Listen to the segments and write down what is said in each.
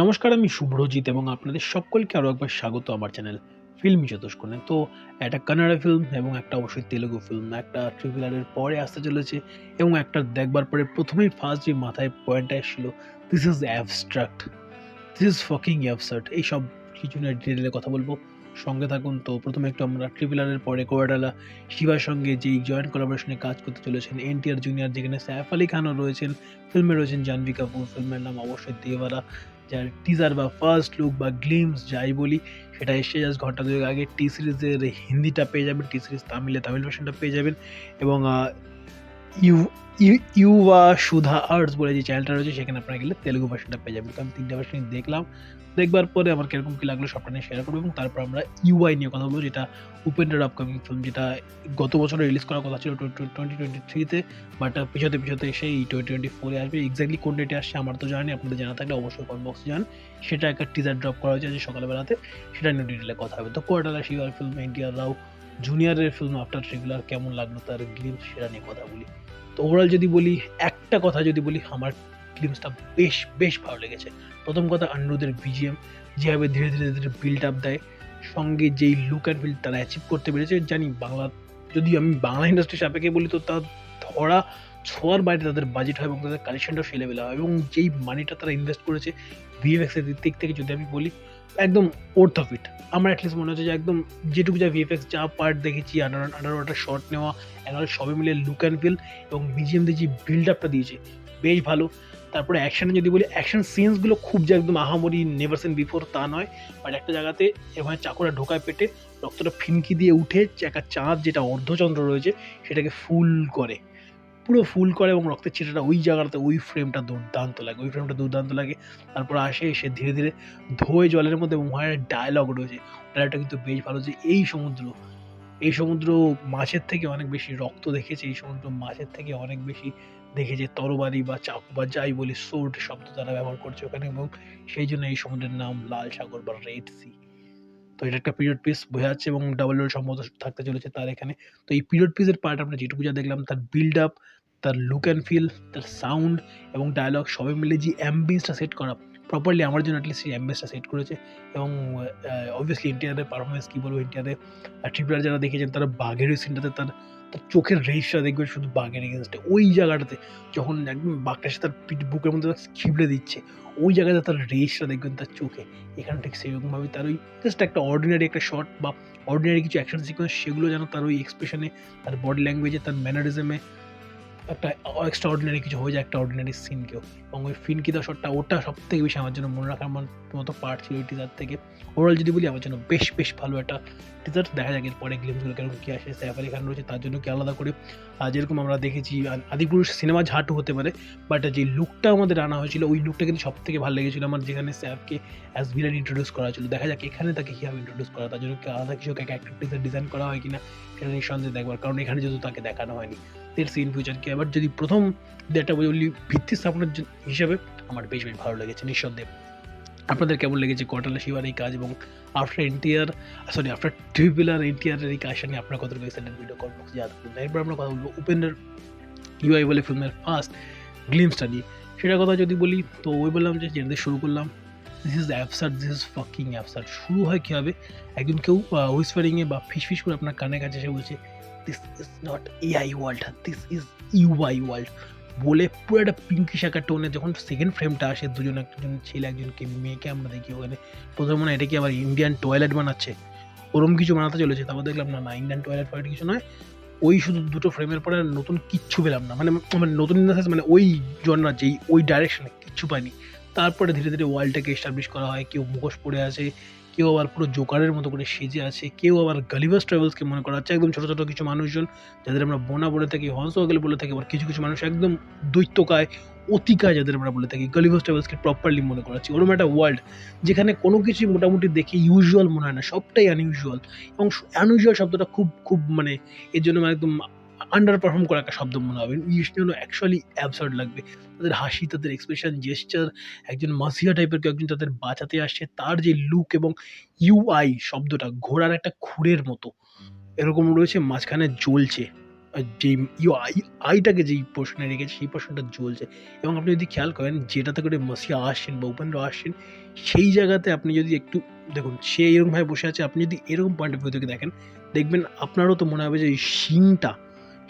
নমস্কার, আমি শুভ্রজিৎ এবং আপনাদের সকলকে আরও একবার স্বাগত আমার চ্যানেল ফিল্মি চতুষ্কোণে। তো একটা কান্নাড়া ফিল্ম এবং একটা অবশ্যই তেলুগু ফিল্ম, একটা ট্রিপল আর এর পরে আসতে চলেছে এবং একটা দেখবার পরে প্রথমেই ফার্স্ট যে মাথায় পয়েন্টটা এসেছিল, this is abstract, this is fucking absurd. এইসব কিছু নিয়ে ডিটেলে কথা বলবো, সঙ্গে থাকুন। তো প্রথমে একটু আমরা ট্রিপল আর এর পরে কোয়াডালা শিবার সঙ্গে যেই জয়েন্ট কোলাবোরেশনে কাজ করতে চলেছেন এনটিআর জুনিয়র, যেখানে সাইফ আলী খানও রয়েছেন, ফিল্মে রয়েছেন জাহ্নবী কাপুর, ফিল্মের নাম অবশ্যই দেওয়ারা, যার টিজার বা ফার্স্ট লুক বা গ্লিমস যাই বলি সেটা এসে জাস্ট ঘন্টা দুয়েক আগে। টি সিরিজের হিন্দিটা পেয়ে যাবেন, টি সিরিজ তামিল ভার্সনটা পেয়ে যাবেন এবং ইউ ইউ ইউভা সুধা আর্টস বলে যে চ্যানেলটা রয়েছে সেখানে আপনারা গেলে তেলুগু ভার্সনটা পেয়ে যাবেন। তো আমি ৩ টা ভার্সনই দেখলাম। দেখবার পরে আমার কিরকম কী লাগলো সবটা নিয়ে শেয়ার করবো এবং তারপর আমরা ইউআই নিয়ে কথা বলবো, যেটা উপেন্দ্রের আপকামিং ফিল্ম, যেটা গত বছরে রিলিজ করার কথা ছিল 2023-তে, বাট পিছতে এসে এই 2024-এ আসবে। এক্স্যাক্টলি কোন ডেটে আসছে আমার তো জানি, আপনাদের জানা থাকলে অবশ্যই কমেন্ট বক্সে জানান। সেটা একটা টিজার ড্রপ করা হয়েছে আজ সকালবেলাতে, সেটা নিয়ে ডিটেলে কথা হবে। তো কোয়াডালা শিবার ফিল্ম, এনটিআর রাও জুনিয়রের ফিল্ম আফটার ট্রিপল আর কেমন লাগলো, তার গ্লিমস সেটা নিয়ে কথা বলি। তো ওভারঅল যদি বলি, একটা কথা যদি বলি, আমার গ্লিমসটা বেশ ভালো লেগেছে। প্রথম কথা, অনিরুদ্ধের বিজিএম যেভাবে ধীরে বিল্ড আপ দেয়, সঙ্গে যেই লুক অ্যান্ড ফিল তারা অ্যাচিভ করতে পেরেছে। জানি বাংলা, যদি আমি বাংলা ইন্ডাস্ট্রির সাপেক্ষে বলি, তো তা ধরা ছোঁয়ার বাইরে তাদের বাজেট হয় এবং তাদের কালেকশনটাও সেই লেভেলে হয় এবং যেই মানিটা তারা ইনভেস্ট করেছে ভিএফএক্স এর দিক থেকে যদি আমি বলি, একদম ওর্থ অফ ইট। আমার অ্যাটলিস্ট মনে হচ্ছে যে একদম যেটুকু যা ভিএফএক্স যা পার্ট দেখেছি, আন্ডার ওয়াটার শট নেওয়া অ্যান্ড সবই মিলে লুক অ্যান্ড ফিল এবং বিজিএম দিয়ে যে বিল্ড আপটা দিয়েছে বেশ ভালো। তারপরে অ্যাকশানে যদি বলি, অ্যাকশন সিনসগুলো খুব যে একদম আহামরি নেভার সিন বিফোর তা নয়, বাট একটা জায়গাতে এভাবে চাকুটা ঢোকায় পেটে, রক্তটা ফিনকি দিয়ে উঠে একটা চাঁদ যেটা অর্ধচন্দ্র রয়েছে সেটাকে ফুল করে, পুরো ফুল করে এবং রক্তের ছিটাটা ওই জায়গাটাতে, ওই ফ্রেমটা দুর্দান্ত লাগে। তারপর আসে এসে ধীরে ধোয়ে জলের মধ্যে এবং ওখানে ডায়লগ রয়েছে, ডায়লগটা কিন্তু বেশ ভালো, যে এই সমুদ্র মাছের থেকে অনেক বেশি রক্ত দেখেছে, এই সমুদ্র মাছের থেকে অনেক বেশি দেখেছে তরবারি বা চাকু বা যাই বলি সোর্ড শব্দ তারা ব্যবহার করছে ওখানে, এবং সেই জন্য এই সমুদ্রের নাম লাল সাগর বা রেড সি। তো এটা একটা পিরিয়ড পিস বোঝা যাচ্ছে এবং ডাবল রোল সম্ভবত থাকতে চলেছে তার এখানে। তো এই পিরিয়ড পিসের পার্ট আমরা যেটুকু যা দেখলাম, তার বিল্ড আপ, তার লুক অ্যান্ড ফিল, তার সাউন্ড এবং ডায়ালগ সবাই মিলে যে অ্যাম্বিয়েন্সটা সেট করা প্রপারলি, আমার জন্য অ্যাটলিস্ট সেই অ্যাম্বিয়েন্সটা সেট করেছে। এবং অবভিয়াসলি এনটিআরের পারফরমেন্স কী বলবো, এনটিআরের ট্রিপল আর যারা দেখেছেন তারা বাঘের ওই সিনটাতে তার তার চোখের রেসটা দেখবেন শুধু বাঘের এগেনস্টে, ওই জায়গাটাতে যখন একদম বাঘটা এসে তার বুকের মধ্যে খিবড়ে দিচ্ছে, ওই জায়গাতে তার রেসটা দেখবেন তার চোখে। এখানে ঠিক সেরকমভাবে তার ওই জাস্ট একটা অর্ডিনারি একটা শট বা অর্ডিনারি কিছু অ্যাকশন সিকোয়েন্স, সেগুলো যেন তার ওই এক্সপ্রেশনে, তার বডি ল্যাঙ্গুয়েজে, তার ম্যানারিজমে একটা এক্সট্রা অর্ডিনারি কিছু হয়ে যায় একটা অর্ডিনারি সিনকেও। এবং ওই ফিনকিদা শটটা, ওটা সবথেকে বেশি আমার জন্য মনে রাখার মতো পার্ট ছিল ওই টিজার থেকে। ওভারঅল যদি বলি, আমার জন্য বেশ ভালো একটা টিজার। দেখা যাক এরপরে গ্লিমসগুলো কেরকম কী আসে। সাইফ আলী খান রয়েছে, তার জন্য কি আলাদা করে যেরকম আমরা দেখেছি আদিপুরুষ সিনেমা ঝাঁটু হতে পারে, বাট যে লুকটা আমাদের আনা হয়েছিল ওই লুকটা কিন্তু সবথেকে ভালো লেগেছিলো আমার, যেখানে স্যাফকে অ্যাজ ভিলেন ইন্ট্রোডিউস করা হয়েছিল। দেখা যাক এখানে তাকে কীভাবে ইন্ট্রোডিউস করা, তার জন্য কি আলাদা কিছু ক্যারেক্টার টিজার ডিজাইন করা হয় কিনা, সেটা নিঃসন্দেহে দেখবার, কারণ এখানে যেহেতু তাকে দেখানো হয়নি। দেখছি ইন ফিউচার কি। আবার যদি প্রথম একটা বলি ভিত্তি স্থাপনের হিসাবে, আমার বেশ ভালো লেগেছে নিঃসন্দেহে। আপনাদের কেমন লেগেছে কোয়াটালা শিবার এই কাজ এবং আফটার ট্রিপল আর এনটিআরের এই কাজটা নিয়ে আপনার কতটুকু এক্সাইটেড, ভিডিও কমেন্ট বক্সে জানাতে পারেন। এরপর আমরা কথা বলবো উপেন্দ্রের ইউআই বলে ফিল্মের ফার্স্ট গ্লিমসটা নিয়ে। সেটার কথা যদি বলি, তো ওই বললাম যে যেটা দিয়ে শুরু করলাম, this is absurd, this is fucking absurd. শুরু হয় কীভাবে, একজন কেউ হুইসপারিংয়ে বা ফিসফিস করে আপনার কানের কাছে এসে বলছে, this is not AI world, this is UI world বলে পুরো একটা পিঙ্কিশ একটা টোনে যখন সেকেন্ড ফ্রেমটা আসে, একজন ছেলে একজনকে মেয়েকে আমরা দেখি ওখানে। প্রথমে মনে হয় এটা কি আবার ইন্ডিয়ান টয়লেট বানাচ্ছে, ওরম কিছু বানাতে চলেছে। তারপর দেখলাম না ইন্ডিয়ান টয়লেট ফয়লেট কিছু নয়, ওই শুধু দুটো ফ্রেমের পরে আর নতুন কিচ্ছু পেলাম না, মানে নতুন ইন দ্য সেন্স, মানে ওই জনরা যেই ওই ডাইরেকশনে কিচ্ছু পাইনি। তারপরে ধীরে ওয়ার্ল্ডটাকে এস্টাবলিশ করা হয়, কেউ মুখোশ পরে আছে, কেউ আবার পুরো জোকারের মতো করে সেজে আছে, কেউ আবার গালিভার্স ট্রাভেলসকে মনে করা হচ্ছে, একদম ছোটো কিছু মানুষজন যাদের আমরা বোনা বলে থাকি, হংস গেলে বলে থাকি, আবার কিছু মানুষ একদম দৈত্যকায় অতিকায় যাদের আমরা বলে থাকি, গালিভার্স ট্রাভেলসকে প্রপারলি মনে করা হচ্ছে। ওরকম একটা ওয়ার্ল্ড যেখানে কোনো কিছুই মোটামুটি দেখে ইউজুয়াল মনে হয় না, সবটাই আনইউজুয়াল। এবং আনইউজুয়াল শব্দটা খুব মানে এর জন্য মানে একদম আন্ডার পারফর্ম করা একটা শব্দ মনে হবে, ইস জন্য অ্যাকচুয়ালি অ্যাবসার্ড লাগবে। তাদের হাসি, তাদের এক্সপ্রেশন, জেস্চার, একজন মাসিয়া টাইপের কেউ একজন তাদের বাঁচাতে আসছে, তার যে লুক এবং ইউআই শব্দটা ঘোড়ার একটা খুরের মতো এরকম রয়েছে, মাঝখানে জ্বলছে, যেই আইটাকে যেই পোর্শনে রেখেছে সেই পোর্শনটা জ্বলছে এবং আপনি যদি খেয়াল করেন যেটাতে করে মাসিয়া আসছেন বা উপেন্দ্র আসছেন সেই জায়গাতে আপনি যদি একটু দেখুন সে এরকমভাবে বসে আছে, আপনি যদি এরকম পয়েন্ট অফ ভিউ থেকে দেখেন দেখবেন আপনারও তো মনে হবে যে এই শিংটা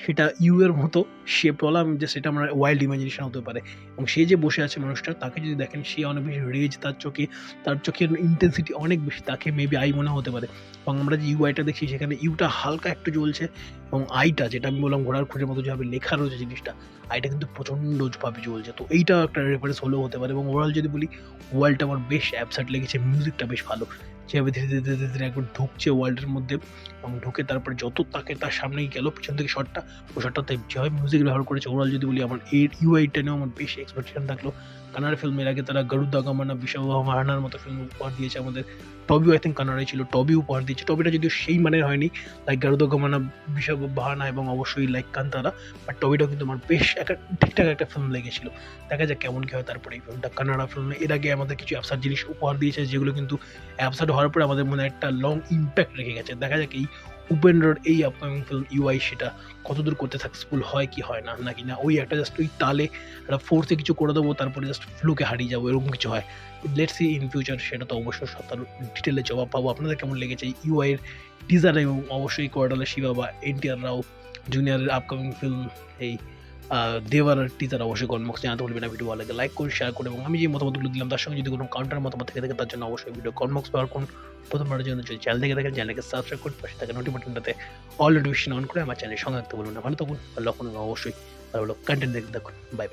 সেটা ইউ এর মতো শেপওয়ালা, যে সেটা আমার ওয়াইল্ড ইমাজিনেশন হতে পারে। এবং সে যে বসে আছে মানুষটা তাকে যদি দেখেন সে অনেক বেশি রেজ, তার চোখের ইন্টেন্সিটি অনেক বেশি, তাকে মেবি আই মনে হতে পারে। এবং আমরা যে ইউআইটা দেখছি সেখানে ইউটা হালকা একটু জ্বলছে এবং আইটা যেটা আমি বললাম ঘোড়ার খুঁজের মতো যেভাবে লেখা রয়েছে জিনিসটা, আইটা কিন্তু প্রচণ্ডভাবে জ্বলছে। তো এইটাও একটা রেফারেন্স হলেও হতে পারে। এবং ওভারঅল যদি বলি ওয়ার্ল্ডটা আমার বেশ অ্যাবসার্ড লেগেছে, মিউজিকটা বেশ ভালো, যেভাবে ধীরে ধীরে ধীরে ধীরে একবার ঢুকছে ওয়ার্ল্ডের মধ্যে এবং ঢুকে তারপরে যত তাকে তার সামনেই গেল পিছন থেকে শটটা, ওই শটটাতে যেভাবে মিউজিক ব্যবহার করেছে ওভারঅল যদি বলি আমার এর ইউআইটা নিয়েও আমার বেশ এক্সপেকটেশন থাকলো। কানাডা ফিল্মের আগে তারা গরুদা গামানা বিশাখা মারানার মতো ফিল্ম উপহার দিয়েছে আমাদের। টবিও আই থিঙ্ক কানাডায় ছিল, টবি উপহার দিয়েছে। টবিটা যদিও সেই মানের হয়নি লাইক গরুদা গামানা, বিশাখ বাহানা এবং অবশ্যই লাইক কান্তারা, বাট টবিটাও কিন্তু আমার বেশ একটা ঠিকঠাক একটা ফিল্ম লেগেছিল। দেখা যাক কেমন কী হয়। তারপরে এই ফিল্মটা কানাডা ফিল্মে এর আগে আমাদের কিছু অ্যাবসার্ড জিনিস উপহার দিয়েছে যেগুলো কিন্তু অ্যাবসার্ড হওয়ার পরে আমাদের মনে একটা লং ইম্প্যাক্ট রেখে গেছে। দেখা যাক এই উপেন্দ্রর এই আপকামিং ফিল্ম ইউআই সেটা কতদূর করতে সাকসেসফুল হয় কি হয় না, নাকি না ওই একটা জাস্ট ওই তালে একটা ফোর্সে কিছু করে দেবো তারপরে জাস্ট ফ্লোকে হারিয়ে যাবো এরকম কিছু হয়। লেটস সি ইন ফিউচার, সেটা তো অবশ্যই তার ডিটেলে জবাব পাবো। আপনাদের কেমন লেগেছে এই ইউআই এর টিজার এবং অবশ্যই কোয়ার্টালে শিবা বা এনটিআর রাও জুনিয়রের আপকামিং ফিল্ম এই দেওয়ার টিজার অবশ্যই কমেন্ট বক্সে জানাতে ভুলবেন না। ভিডিও ভালো লাগে লাইক করুন, শেয়ার করুন এবং আমি যে মতামতগুলো দিলাম তার সঙ্গে যদি কোনো কাউন্টার মতামত থেকে থাকে তার জন্য অবশ্যই ভিডিও কমেন্ট বক্স ব্যবহার করুন। প্রথমবারের জন্য যদি চ্যানেল থেকে দেখেন চ্যানেলকে সাবস্ক্রাইব করুন, পাশে থাকা নোটিফিকেশনটাতে অল নোটিফিকেশন অন করে আমার চ্যানেলের সঙ্গে থাকতে বলুন না। ভালো থাকুন, ভালো রাখুন এবং অবশ্যই ভালো ভালো কন্টেন্ট দেখতে থাকুন। Bye bye.